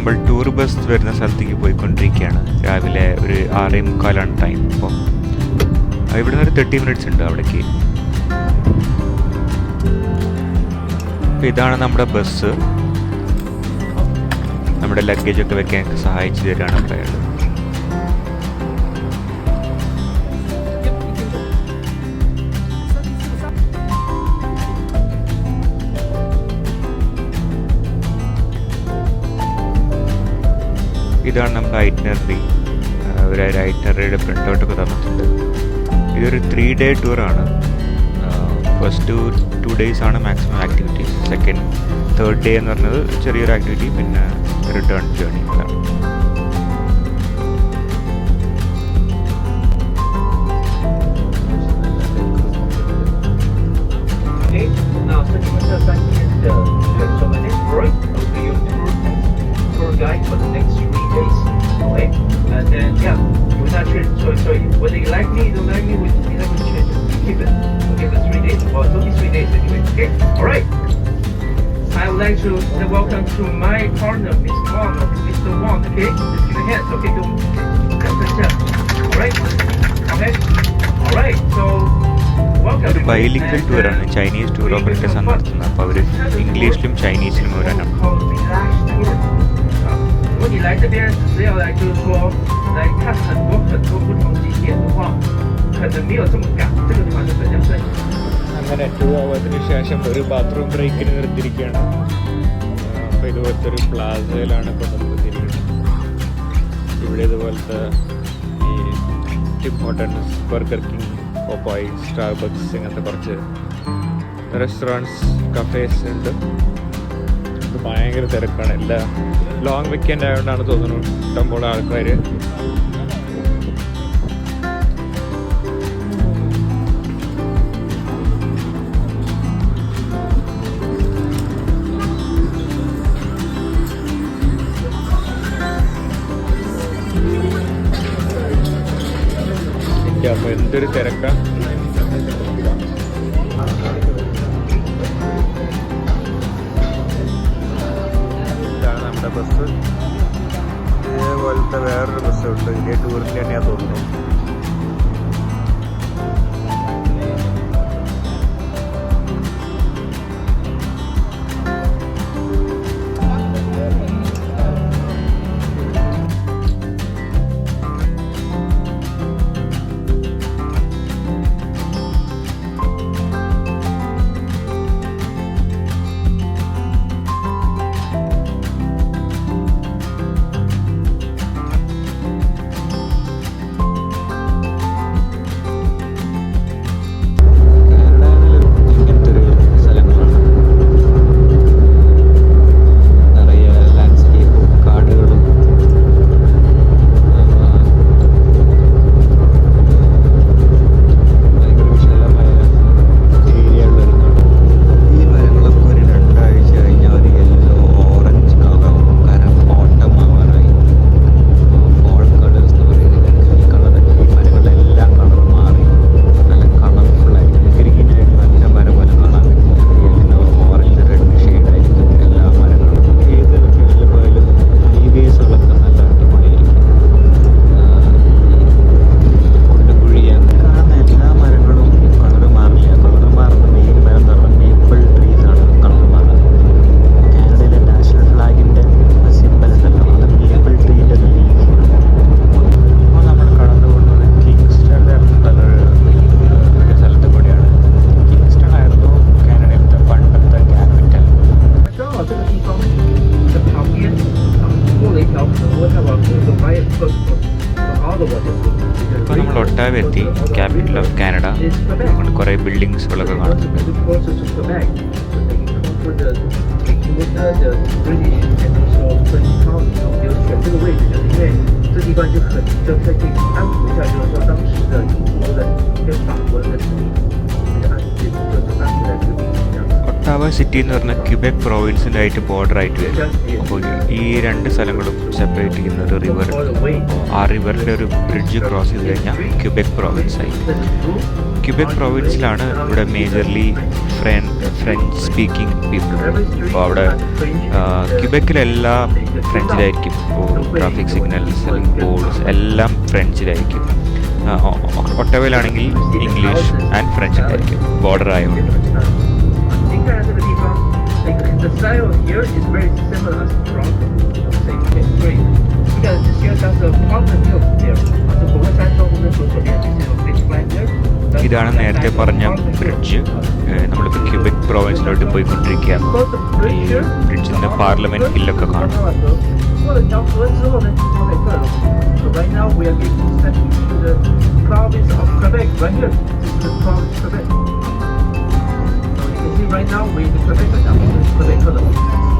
നമ്മൾ tour bus വരുന്ന സ്ഥലത്തേക്ക് പോയിക്കൊണ്ടിരിക്കുകയാണ്. രാവിലെ ഒരു 6:45 ടൈം. അപ്പോൾ ഇവിടെ നിന്ന് ഒരു 30 മിനിറ്റ്സ് ഉണ്ട് അവിടേക്ക്. അപ്പോൾ ഇതാണ് നമ്മുടെ ബസ്. നമ്മുടെ ലഗേജൊക്കെ വെക്കാൻ സഹായിച്ചു തരാണ് അവിടെ. ഇതാണ് നമ്മുടെ ഐറ്റിനറി. ഒരു ഐറ്റിനറിയുടെ പ്രിൻ്റ് ഔട്ടൊക്കെ തന്നിട്ടുണ്ട്. ഇതൊരു 3 ഡേ ടൂറാണ്. ഫസ്റ്റ് 2 ഡേയ്സ് ആണ് maximum activities. Second 3rd day എന്ന് പറഞ്ഞത് ചെറിയൊരു ആക്ടിവിറ്റി, പിന്നെ return journey. guide for the next 3 days, okay? And then with that trip, sorry, whether you like me, you don't like me, we never change it. We keep it, okay, for 3 days, or 23 days anyway, okay? Alright. I would like to welcome to my partner, Mr. Wang, okay? Let's give a hand, okay? Alright? Okay? Alright, so welcome. ഒരു bilingual ടൂറാണ്. Chinese tour operators ആണ് നടത്തുന്നത്. അപ്പോൾ അവർ ഇംഗ്ലീഷിലും ചൈനീസിലും വരാനാണ്.如果你来这边只是要来就是说来看很多不同景点的话，可能没有这么赶。这个团是比较顺。അങ്ങനെ 2 hours ശേഷം ഒരു bathroom ബ്രേക്കിന് നിർത്തിയിരിക്കുകയാണ്. അപ്പോൾ ഇതുപോലത്തെ ഒരു പ്ലാസയിലാണ് ഇപ്പോൾ നിർത്തിയിരിക്കുന്നത്. ഇവിടെ ഇതുപോലത്തെ ഈ Tim Hortons, Burger King, Popeyes, Starbucks ഇങ്ങനത്തെ കുറച്ച് റെസ്റ്റോറൻറ്റ്സ്, കഫേസ് ഉണ്ട്. ഇത് ഭയങ്കര തിരക്കാണ്. എല്ലാ ലോങ് വീക്കെൻഡ് ആയതുകൊണ്ടാണ് തോന്നുന്നു ഇഷ്ടംപോലെ ആൾക്കാർ. അപ്പോൾ എന്തൊരു തിരക്കാണ്. ഇതാണ് നമ്മുടെ ബസ്. ഇതേപോലത്തെ വേറൊരു ബസ്സുണ്ട്. ഇതേ ടൂറിൻ്റെ തന്നെയാണ് തോന്നുന്നു. ഇപ്പോൾ നമ്മൾ ഒട്ടാവ എത്തി, ക്യാപിറ്റൽ ഓഫ് കാനഡ. നമ്മൾ കുറേ ബിൽഡിങ്സുകളൊക്കെ കാണുന്നുണ്ട്. ഒട്ടാവ സിറ്റി എന്ന് പറഞ്ഞാൽ ക്യൂബെക് പ്രോവിൻസിൻ്റെ ആയിട്ട് ബോർഡർ ആയിട്ട് വരും. അപ്പോൾ ഈ 2 സ്ഥലങ്ങളും സെപ്പറേറ്റ് ചെയ്യുന്ന ഒരു റിവർ. ആ റിവറിൻ്റെ ഒരു ബ്രിഡ്ജ് ക്രോസ് ചെയ്ത് കഴിഞ്ഞാൽ ക്യൂബെക് പ്രോവിൻസ് ആയി. ക്യൂബെക് പ്രോവിൻസിലാണ് ഇവിടെ മേജർലി ഫ്രഞ്ച് സ്പീക്കിംഗ് പീപ്പിൾ. അപ്പോൾ അവിടെ ക്യൂബെക്കിലെല്ലാം ഫ്രഞ്ചിലായിരിക്കും. ഇപ്പോൾ ട്രാഫിക് സിഗ്നൽസ് അല്ലെങ്കിൽ ബോർഡ്സ് എല്ലാം ഫ്രഞ്ചിലായിരിക്കും. ഒട്ടവയിലാണെങ്കിൽ ഇംഗ്ലീഷ് ആൻഡ് ഫ്രഞ്ച് ഉണ്ടായിരിക്കും, ബോർഡർ ആയതുകൊണ്ട്. The style here is very similar as Toronto. It's great. Because this here does a common milk there. On the Bowen side, on the social media, this is a fish plant there. ഇതാണ് നേരത്തെ പറഞ്ഞ bridge. നമ്മളിപ്പോൾ Quebec പ്രോവിൻസിലോട്ട് പോയിക്കൊണ്ടിരിക്കുക. ഈ ബ്രിഡ്ജിൽ നിന്ന് parliament ഹില്ലൊക്കെ കാണും. So right now we are getting stepped into the province of Quebec right here. This is the province of Quebec. So you can see right now we're in the Quebec now. Quebec color.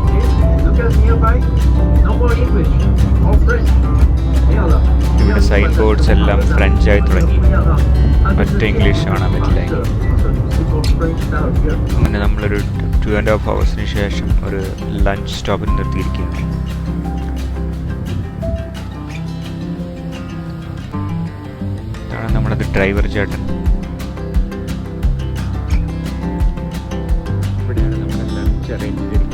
Okay, look at nearby. No more English, all French. ഇവിടെ sign boards എല്ലാം ഫ്രഞ്ചായി തുടങ്ങി, മറ്റേ English കാണാൻ പറ്റില്ല. അങ്ങനെ നമ്മളൊരു 2.5 hours ശേഷം ഒരു ലഞ്ച് സ്റ്റോപ്പിൽ നിർത്തിയിരിക്കുകയാണ്. ഇതാണ് നമ്മളത് ഡ്രൈവർ ചേട്ടൻ. ഇവിടെയാണ് നമ്മൾ ലഞ്ച് അറേഞ്ച് ചെയ്തിരിക്കുന്നത്.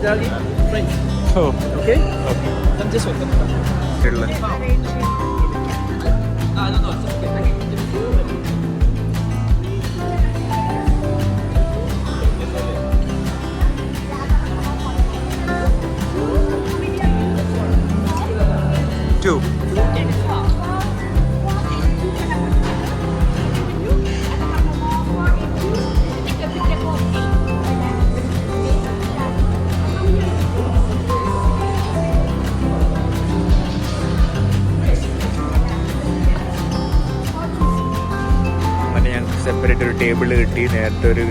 Italian, French. ഓ Okay? Okay. Come this way. ഉള്ള No, it's okay. ടു. അങ്ങനെ ഞങ്ങൾക്ക് സെപ്പറേറ്റ് ഒരു ടേബിൾ കിട്ടി. നേരത്തെ ഒരു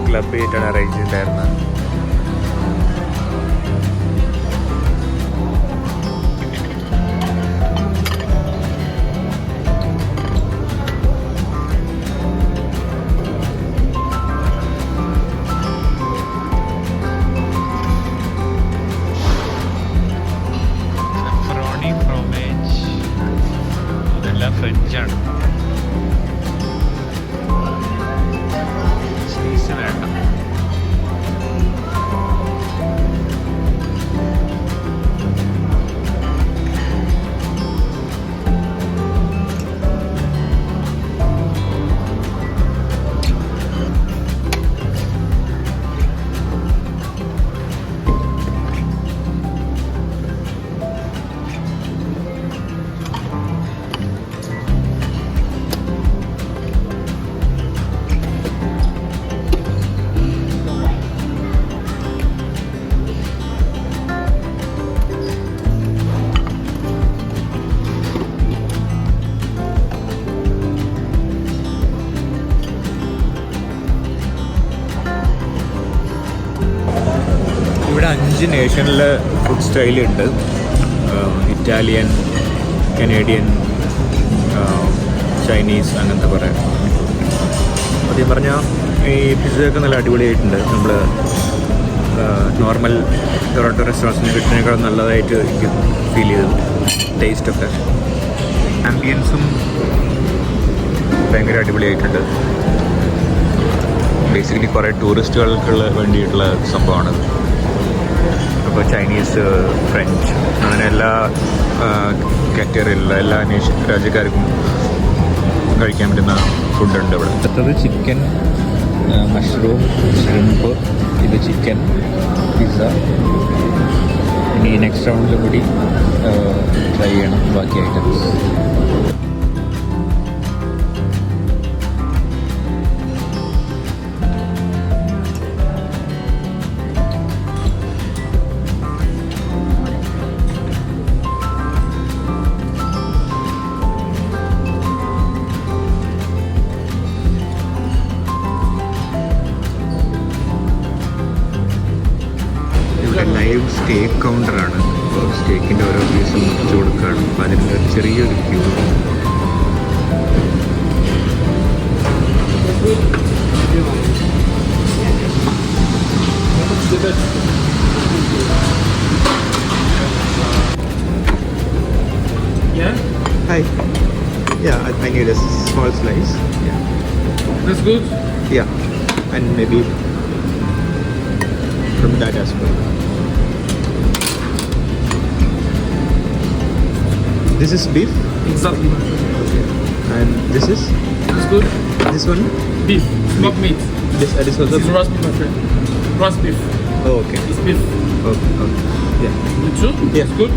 ക്ലബ് ചെയ്തിട്ടാണ് അറേഞ്ച് ചെയ്തിട്ടുണ്ടായിരുന്നത്. ഇതെല്ലാം ഫ്രഞ്ചാണ്. ചീസ് വേണ്ട. ഇവിടെ 5 നേഷനിലെ ഫുഡ് സ്റ്റൈലുണ്ട്. ഇറ്റാലിയൻ, കനേഡിയൻ, ചൈനീസ്, അങ്ങനത്തെ കുറേ. ആദ്യം പറഞ്ഞാൽ ഈ പിസ്സയൊക്കെ നല്ല അടിപൊളിയായിട്ടുണ്ട്. നമ്മൾ നോർമൽ ടൊറോട്ടോ റെസ്റ്റോറൻറ്റ്സിന് കിട്ടുന്നതിനേക്കാൾ നല്ലതായിട്ട് എനിക്ക് ഫീൽ ചെയ്തു ടേസ്റ്റൊക്കെ. ആംബിയൻസും ഭയങ്കര അടിപൊളിയായിട്ടുണ്ട്. ബേസിക്കലി കുറേ ടൂറിസ്റ്റുകൾക്കുള്ള വേണ്ടിയിട്ടുള്ള സംഭവമാണത്. അപ്പോൾ ചൈനീസ്, ഫ്രഞ്ച്, അങ്ങനെ എല്ലാ കാറ്റഗറിയിലുള്ള എല്ലാ രാജ്യക്കാർക്കും കഴിക്കാൻ പറ്റുന്ന ഫുഡുണ്ട് ഇവിടെ. അടുത്തത് ചിക്കൻ, മഷ്റൂം, ഷ്രിംപ്, ഇത് ചിക്കൻ പിസ്സ. ഇനി നെക്സ്റ്റ് റൗണ്ടിൽ കൂടി ട്രൈ ചെയ്യണം ബാക്കി ഐറ്റംസ്. ലൈവ് സ്റ്റേക്ക് കൗണ്ടറാണ്. അപ്പോൾ സ്റ്റേക്കിൻ്റെ ഓരോ പീസും മുറിച്ച് കൊടുക്കുകയാണ്. അപ്പോൾ അതിൻ്റെ ചെറിയൊരു Q. Hi. Yeah, I need a small slice. Yeah. That's good. Yeah. And maybe from that as well. This is beef. Exactly. Okay. And this is That's good. this one. Beef, not meat. This also. This is roast beef, my friend. Roast beef. Oh, okay. It's beef. Okay. Okay. Yeah. You too? Yeah. It's good.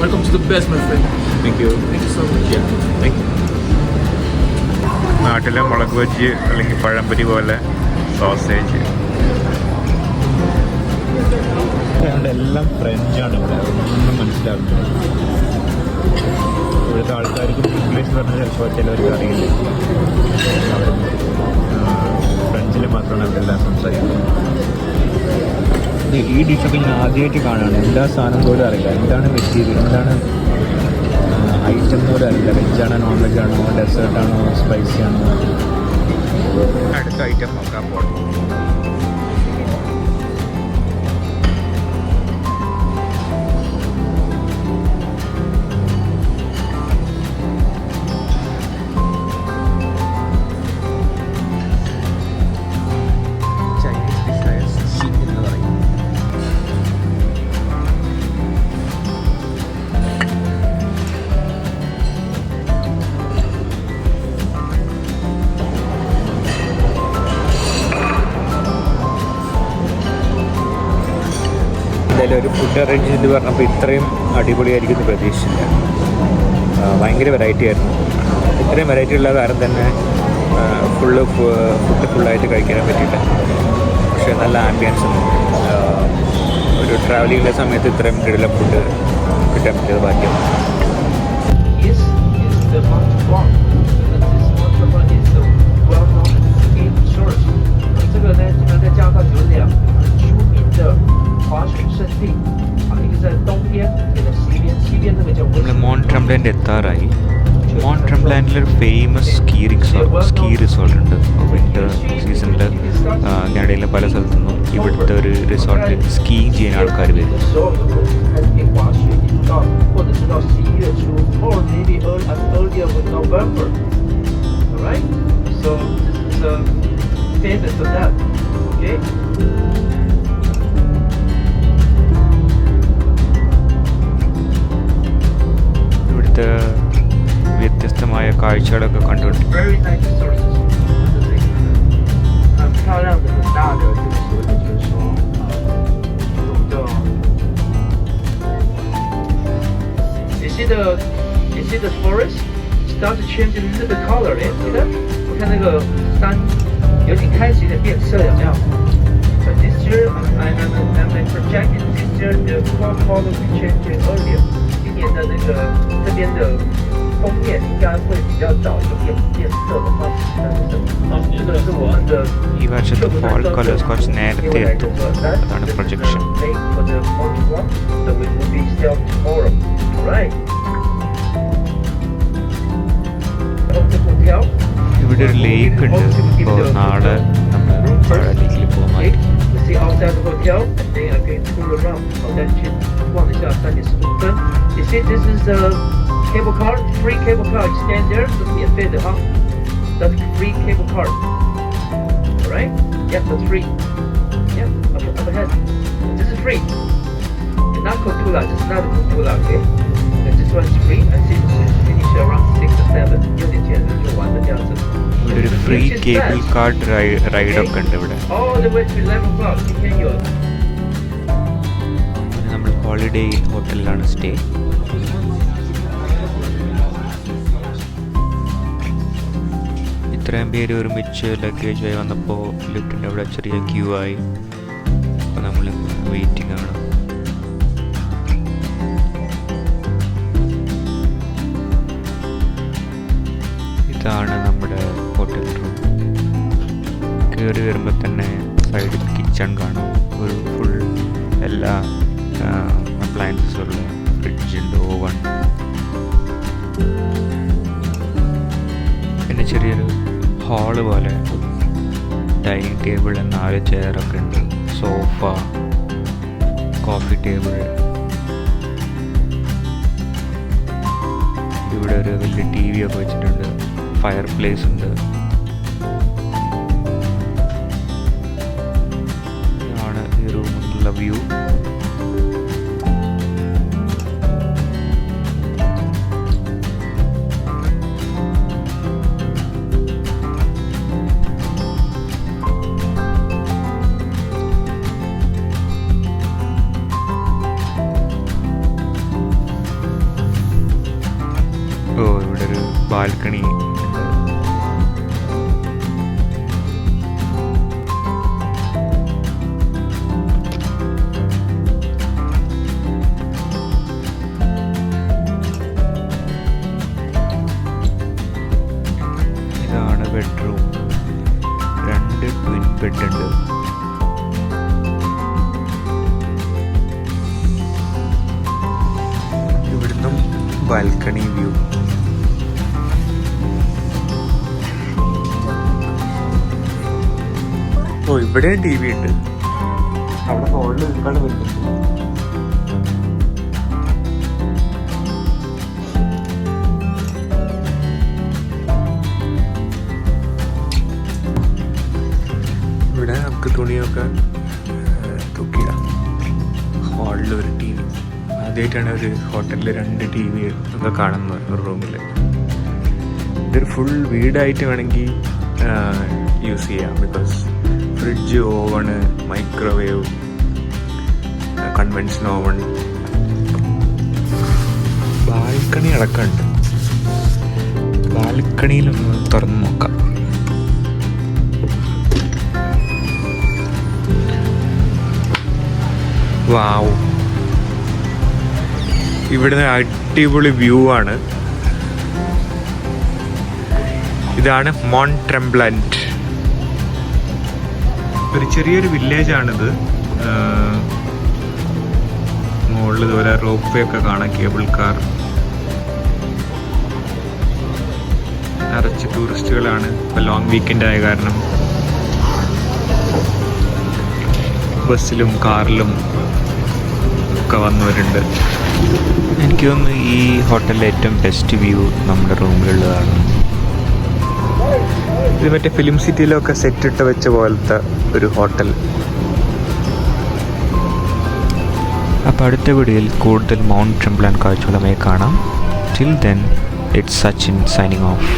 Welcome to the best, my friend. Thank you. Thank you so much. Yeah. Thank you. നാട്ടിലെ മുളക് ബജ്ജി അല്ലെങ്കിൽ പഴംപൊരി പോലെ sausage. അതുകൊണ്ട് എല്ലാം ഫ്രഞ്ചാണ് ഇവിടെ, ഒന്നും മനസ്സിലാവില്ല. ഇവിടുത്തെ ആൾക്കാർക്ക് ഇംഗ്ലീഷ് പറഞ്ഞാൽ ചിലപ്പോൾ ചിലവർക്ക് അറിയില്ല. ഫ്രഞ്ചിൽ മാത്രമാണ് അവരെല്ലാം സംസാരിക്കുന്നത്. ഈ ഡിഷൊക്കെ ഞാൻ ആദ്യമായിട്ട് കാണുകയാണ്. എല്ലാ സാധനം പോലും അറിയില്ല. എന്താണ് മെറ്റീരിയൽ, എന്താണ് ഐറ്റം പോലും അറിയില്ല. വെജാണോ നോൺ വെജാണോ ഡെസേർട്ടാണോ സ്പൈസി ആണോ. അടുത്ത ഐറ്റം നോക്കാൻ പോകണം. ചൈനീസ് ഡിഷായ സുഷി എന്ന് പറയും. എന്തായാലും ഒരു ഫുഡ് അറേഞ്ച് ചെയ്ത് പറഞ്ഞപ്പോൾ ഇത്രയും അടിപൊളിയായിരിക്കും എന്ന് പ്രതീക്ഷിച്ചില്ല. ഭയങ്കര വെറൈറ്റി ആയിരുന്നു. ഇത്രയും വെറൈറ്റി ഉള്ള കാരണം തന്നെ ഫുഡ് ഫുള്ളായിട്ട് കഴിക്കാൻ പറ്റിയില്ല. പക്ഷേ നല്ല ആംബിയൻസും ഒരു ട്രാവലിങ്ങിൻ്റെ സമയത്ത് ഇത്രയും കിടിലം ഫുഡ് കിട്ടാൻ പറ്റിയത് ഭാഗ്യം. Yes, is the Mount Blanc. This Mount Blanc is the well-known ski resort. 这个呢，基本上在加拿大有两个很出名的滑雪胜地，一个在东边，一个在西边。西边那个叫നമ്മൾ മോൺ ട്രംബ്ലാൻഡ് എത്താറായി. മോൺ ട്രംബ്ലാൻഡിലൊരു ഫേമസ് സ്കീ റിസോർട്ട് ഉണ്ട്. വിൻ്റർ സീസണിൽ കാനഡയിലെ പല സ്ഥലത്തു നിന്നും ഇവിടുത്തെ ഒരു റിസോർട്ടിൽ സ്കീ ചെയ്യാൻ ആൾക്കാർ വരും. 滑雪一直到或者是到11月初 or maybe earlier with November. Alright? So this is famous for that. Okay? ഇവിടുത്തെ വ്യത്യസ്തമായ കാഴ്ചകളൊക്കെ കണ്ടുകൊണ്ട് Very nice resources. 很漂亮的、很大的这个所谓的就是说我们的you see the forest start to change a little bit color. 记得我看那个山有点开始有点变色，有没有？But this year I'm projecting this year the color will change earlier. 今年的那个这边的枫叶应该会比较早就变色的话，这个是我们的。ഈ വർഷത്തെ fall colours കുറച്ച് നേരത്തെ എത്തും. അതാണ് projection. ഇവിടെ ഒരു ലേക്ക് ഉണ്ട്. ഇപ്പോൾ നാളെ നമ്മൾ ലേക്കിൽ പോകുമായി. You see, this is a cable car, free cable car. You stand there, 这是免费的哈。That's free cable car. Alright? Yep, that's free. Yep, up ahead. This is free. It's not Cotulla, this is not Cotulla, okay? And this one is free. I see this is finish around 6 or 7. 6点前就完了这样子。ഇവിടെ ഒരു free cable card റൈഡൊക്കെ ഉണ്ട് ഇവിടെ. All the way to 11 o'clock. 今天有。നമ്മൾ holiday ഹോട്ടലിലാണ് stay. ഇത്രയും പേര് ഒരുമിച്ച് ലഗേജായി വന്നപ്പോൾ ലിഫ്റ്റിൻ്റെ അവിടെ ചെറിയ ക്യൂ ആയി. അപ്പോൾ നമ്മൾ വെയിറ്റിംഗ് ആണ്. ഇതാണ് നമ്മുടെ ഹോട്ടൽ റൂം. കയറി വരുമ്പോൾ തന്നെ സൈഡിൽ കിച്ചൺ കാണാം. ഒരു ഫുൾ എല്ലാ അപ്ലയൻസസ് ഉള്ള ഫ്രിഡ്ജ് ഉണ്ട്, ഓവൺ, പിന്നെ ചെറിയൊരു ഹാള് പോലെ ഡൈനിങ് ടേബിൾ, 4 ചെയറൊക്കെ ഉണ്ട്, സോഫ, കോഫി ടേബിൾ. ഇവിടെ ഒരു വലിയ TV ഒക്കെ വെച്ചിട്ടുണ്ട്, ഫയർ പ്ലേസ് ഉണ്ട്. ഇതാണ് ഈ റൂമിൽ നിന്നുള്ള വ്യൂ. ഇവിടെ ഒരു ബാൽക്കണി ഉണ്ട്. ഇതാണ് ബെഡ്റൂം. 2 ട്വിൻ ബെഡ് ഉണ്ട്. ഇവിടുന്നും ബാൽക്കണി വ്യൂ. ഇവിടെ TV ഉണ്ട്. അവിടെ ഹോളിൽ ഒരുപാട് വരുന്നുണ്ട്. ഇവിടെ നമുക്ക് തുണിയൊക്കെ തൂക്കിയിടാം. ഹാളിൽ ഒരു TV. ആദ്യമായിട്ടാണ് ഒരു ഹോട്ടലിൽ 2 TV ഒക്കെ കാണുന്നത് ഒരു റൂമിൽ. ഇതൊരു ഫുൾ വീടായിട്ട് വേണമെങ്കിൽ യൂസ് ചെയ്യാം. Because fridge, oven, microwave, convention oven, balcony അടക്കമുണ്ട്. ബാൽക്കണിയിലൊന്ന് തുറന്ന് നോക്കാം. വാവ്, ഇവിടുന്ന് അടിപൊളി വ്യൂ ആണ്. ഇതാണ് മോണ്ട് ട്രെംബ്ലന്റ്. ഒരു ചെറിയൊരു വില്ലേജാണിത്. മുകളിൽ ഇതുപോലെ റോപ്പ് വേ ഒക്കെ കാണാം, കേബിൾ കാർ. നിറച്ച് ടൂറിസ്റ്റുകളാണ്. ഇപ്പോൾ ലോങ് വീക്കെൻഡ് ആയ കാരണം ബസ്സിലും കാറിലും ഒക്കെ വന്നവരുണ്ട്. എനിക്ക് തോന്നുന്നു ഈ ഹോട്ടലിലെ ഏറ്റവും ബെസ്റ്റ് വ്യൂ നമ്മുടെ റൂമിലുള്ളതാണ്. ഇത് മറ്റേ ഫിലിം സിറ്റിയിലൊക്കെ സെറ്റ് ഇട്ട് വെച്ച പോലത്തെ ഒരു ഹോട്ടൽ. അപ്പോൾ അടുത്ത വീഡിയോയിൽ കൂടുതൽ മൗണ്ട് ട്രെംബ്ലന്റ് കാഴ്ചകളുമായി കാണാം. Till then, it's Sachin signing off.